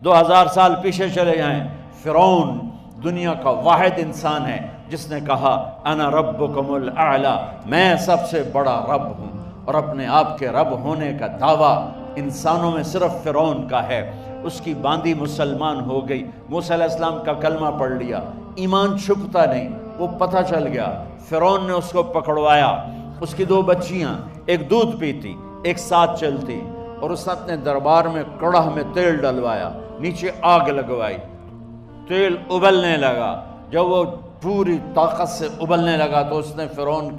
2000 سال پیچھے چلے جائیں، فرعون دنیا کا واحد انسان ہے جس نے کہا انا ربکم الاعلی، میں سب سے بڑا رب ہوں، اور اپنے آپ کے رب ہونے کا دعویٰ انسانوں میں صرف فرعون کا ہے۔ اس کی باندی مسلمان ہو گئی، موسیٰ علیہ السلام کا کلمہ پڑھ لیا، ایمان چھپتا نہیں، وہ پتہ چل گیا۔ فرعون نے اس کو پکڑوایا، اس کی 2 بچیاں، ایک دودھ پیتی ایک ساتھ چلتی، اور اس نے اپنے دربار میں کڑاہ میں تیل ڈلوایا، نیچے آگ لگوائی، تیل ابلنے لگا۔ جب وہ پوری طاقت سے ابلنے لگا تو اس نے فرعون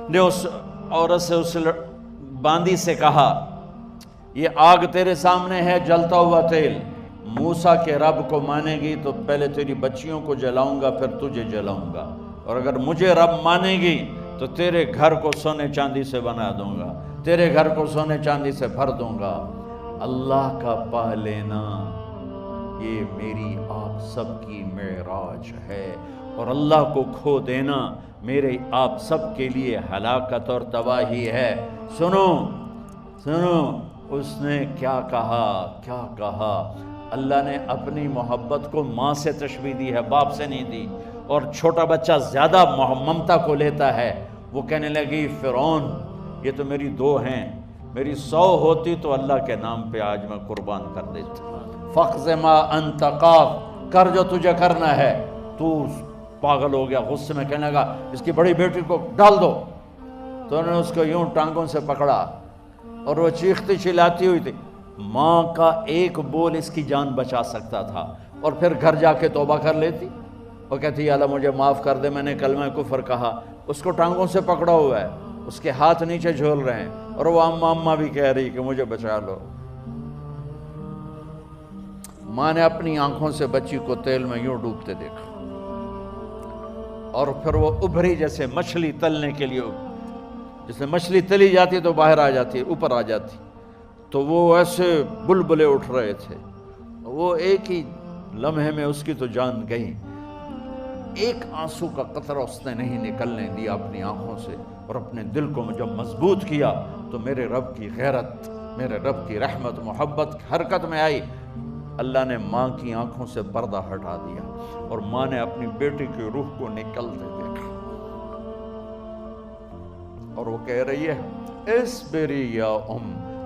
نے اس عورت سے، اس باندی سے کہا یہ آگ تیرے سامنے ہے، جلتا ہوا تیل، موسیٰ کے رب کو مانے گی تو پہلے تیری بچیوں کو جلاؤں گا پھر تجھے جلاؤں گا، اور اگر مجھے رب مانے گی تو تیرے گھر کو سونے چاندی سے بنا دوں گا، تیرے گھر کو سونے چاندی سے بھر دوں گا۔ اللہ کا پا لینا یہ میری آپ سب کی معراج ہے، اور اللہ کو کھو دینا میرے آپ سب کے لیے ہلاکت اور تباہی ہے۔ سنو سنو، اس نے کیا کہا؟ اللہ نے اپنی محبت کو ماں سے تشبیہ دی ہے، باپ سے نہیں دی، اور چھوٹا بچہ زیادہ ممتا کو لیتا ہے۔ وہ کہنے لگی فرعون یہ تو میری 2 ہیں، میری 100 ہوتی تو اللہ کے نام پہ آج میں قربان کر دیتی۔ فَقْضِ مَا أَنْتَ قَاضٍ، کر جو تجھے کرنا ہے۔ تو پاگل ہو گیا، غصے میں کہنے لگا اس کی بڑی بیٹی کو ڈال دو۔ تو انہوں نے اس کو یوں ٹانگوں سے پکڑا اور وہ چیختی چلاتی ہوئی تھی۔ ماں کا ایک بول اس کی جان بچا سکتا تھا، اور پھر گھر جا کے توبہ کر لیتی، وہ کہتی اللہ مجھے معاف کر دے، میں نے کلمہ کفر کہا۔ اس کو ٹانگوں سے پکڑا ہوا ہے، اس کے ہاتھ نیچے جھول رہے ہیں، اور وہ اماں بھی کہہ رہی کہ مجھے بچا لو۔ ماں نے اپنی آنکھوں سے بچی کو تیل میں یوں ڈوبتے دیکھا، اور پھر وہ ابھری جیسے مچھلی تلنے کے لیے، جیسے مچھلی تلی جاتی تو باہر آ جاتی، اوپر آ جاتی، تو وہ ایسے بلبلے اٹھ رہے تھے۔ وہ ایک ہی لمحے میں اس کی تو جان گئی، ایک آنسو کا قطرہ اس نے نہیں نکلنے دیا اپنی آنکھوں سے، اور اپنے دل کو جب مضبوط کیا تو میرے رب کی غیرت، میرے رب کی رحمت محبت حرکت میں آئی۔ اللہ نے ماں کی آنکھوں سے پردہ ہٹا دیا، اور ماں نے اپنی بیٹی کی روح کو نکلتے دیکھا، اور وہ کہہ رہی ہے اصبری یا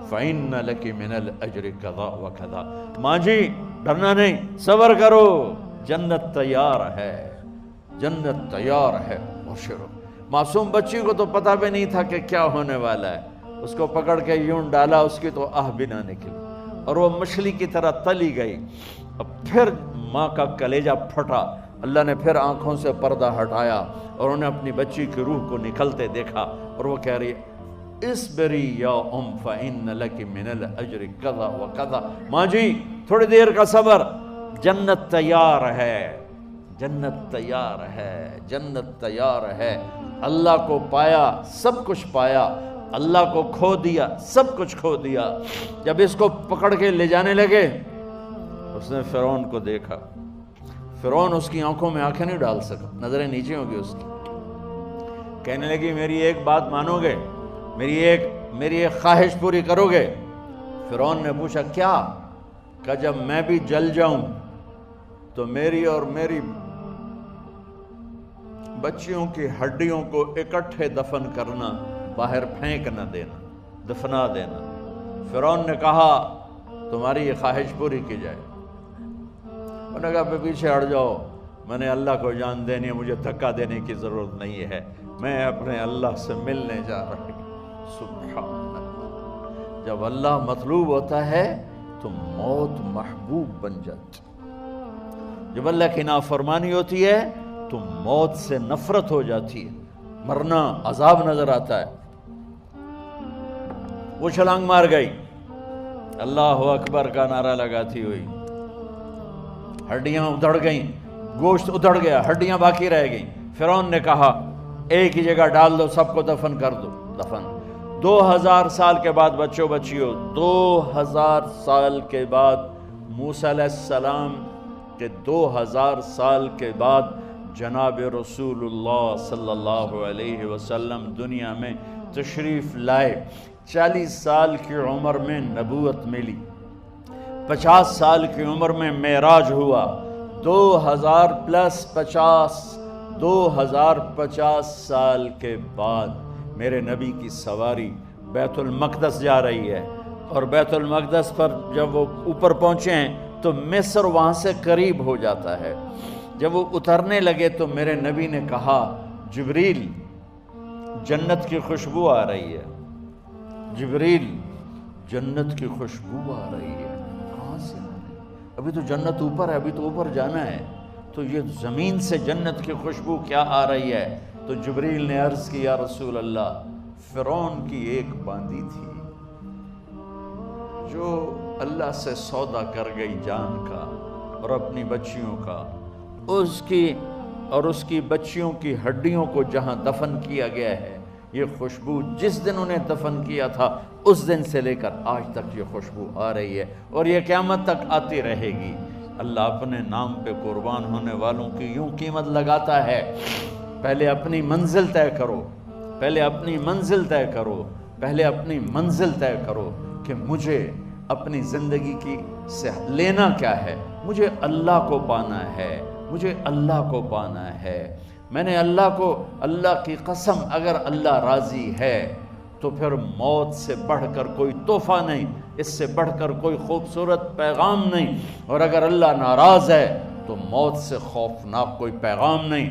فإن لک من الأجر کذا وکذا، ماں جی ڈرنا نہیں، صبر کرو، جنت تیار ہے، جنت تیار ہے، بشرو۔ معصوم بچی کو تو پتہ بھی نہیں تھا کہ کیا ہونے والا ہے، اس کو پکڑ کے یوں ڈالا، اس کی تو آہ بھی نہ نکلی، اور وہ مچھلی کی طرح تلی گئی۔ اب پھر ماں کا کلیجہ پھٹا، اللہ نے پھر آنکھوں سے پردہ ہٹایا، اور انہیں اپنی بچی کی روح کو نکلتے دیکھا، اور وہ کہہ رہی ہے اصبری یا فإن لک من الأجر کذا وکذا، ماں جی تھوڑی دیر کا صبر، جنت تیار ہے، جنت تیار ہے، جنت تیار ہے۔ اللہ کو پایا سب کچھ پایا، اللہ کو کھو دیا سب کچھ کھو دیا۔ جب اس کو پکڑ کے لے جانے لگے، اس نے فرعون کو دیکھا، فرعون اس کی آنکھوں میں آنکھیں نہیں ڈال سکا، نظریں نیچے ہوں گی اس کی۔ کہنے لگی میری ایک بات مانو گے، میری ایک خواہش پوری کرو گے؟ فرعون نے پوچھا کیا؟ کہ جب میں بھی جل جاؤں تو میری اور میری بچیوں کی ہڈیوں کو اکٹھے دفن کرنا، باہر پھینک نہ دینا، دفنا دینا۔ فرعون نے کہا تمہاری یہ خواہش پوری کی جائے۔ انہوں نے کہا پیچھے ہٹ جاؤ، میں نے اللہ کو جان دینی ہے، مجھے دھکا دینے کی ضرورت نہیں ہے، میں اپنے اللہ سے ملنے جا رہی ہوں۔ سبحان اللہ، جب اللہ مطلوب ہوتا ہے تو موت محبوب بن جاتی، جب اللہ کی نافرمانی ہوتی ہے تو موت سے نفرت ہو جاتی ہے، مرنا عذاب نظر آتا ہے۔ وہ چھلانگ مار گئی، اللہ اکبر کا نعرہ لگاتی ہوئی، ہڈیاں ادھڑ گئیں، گوشت ادھڑ گیا، ہڈیاں باقی رہ گئیں۔ فرعون نے کہا ایک ہی جگہ ڈال دو، سب کو دفن کر دو، دفن۔ 2000 سال کے بعد بچوں بچیوں، 2000 سال کے بعد موسیٰ علیہ السلام کے 2000 سال کے بعد جناب رسول اللہ صلی اللہ علیہ وسلم دنیا میں تشریف لائے۔ 40 سال کی عمر میں نبوت ملی، 50 سال کی عمر میں معراج ہوا، 2050 سال کے بعد میرے نبی کی سواری بیت المقدس جا رہی ہے، اور بیت المقدس پر جب وہ اوپر پہنچے ہیں تو مصر وہاں سے قریب ہو جاتا ہے۔ جب وہ اترنے لگے تو میرے نبی نے کہا جبریل جنت کی خوشبو آ رہی ہے، جبریل جنت کی خوشبو آ رہی ہے، کہاں سے آ رہی ہے؟ ابھی تو جنت اوپر ہے، ابھی تو اوپر جانا ہے، تو یہ زمین سے جنت کی خوشبو کیا آ رہی ہے؟ تو جبریل نے عرض کی یا رسول اللہ فرعون کی ایک باندی تھی جو اللہ سے سودا کر گئی جان کا اور اپنی بچیوں کا، اس کی بچیوں کی ہڈیوں کو جہاں دفن کیا گیا ہے، یہ خوشبو جس دن انہیں دفن کیا تھا اس دن سے لے کر آج تک یہ خوشبو آ رہی ہے اور یہ قیامت تک آتی رہے گی۔ اللہ اپنے نام پہ قربان ہونے والوں کی یوں قیمت لگاتا ہے، پہلے اپنی منزل طے کرو، پہلے اپنی منزل طے کرو، پہلے اپنی منزل طے کرو کہ مجھے اپنی زندگی کی سے لینا کیا ہے، مجھے اللہ کو پانا ہے، مجھے اللہ کو پانا ہے۔ میں نے اللہ کی قسم اگر اللہ راضی ہے تو پھر موت سے بڑھ کر کوئی تحفہ نہیں، اس سے بڑھ کر کوئی خوبصورت پیغام نہیں، اور اگر اللہ ناراض ہے تو موت سے خوفناک کوئی پیغام نہیں۔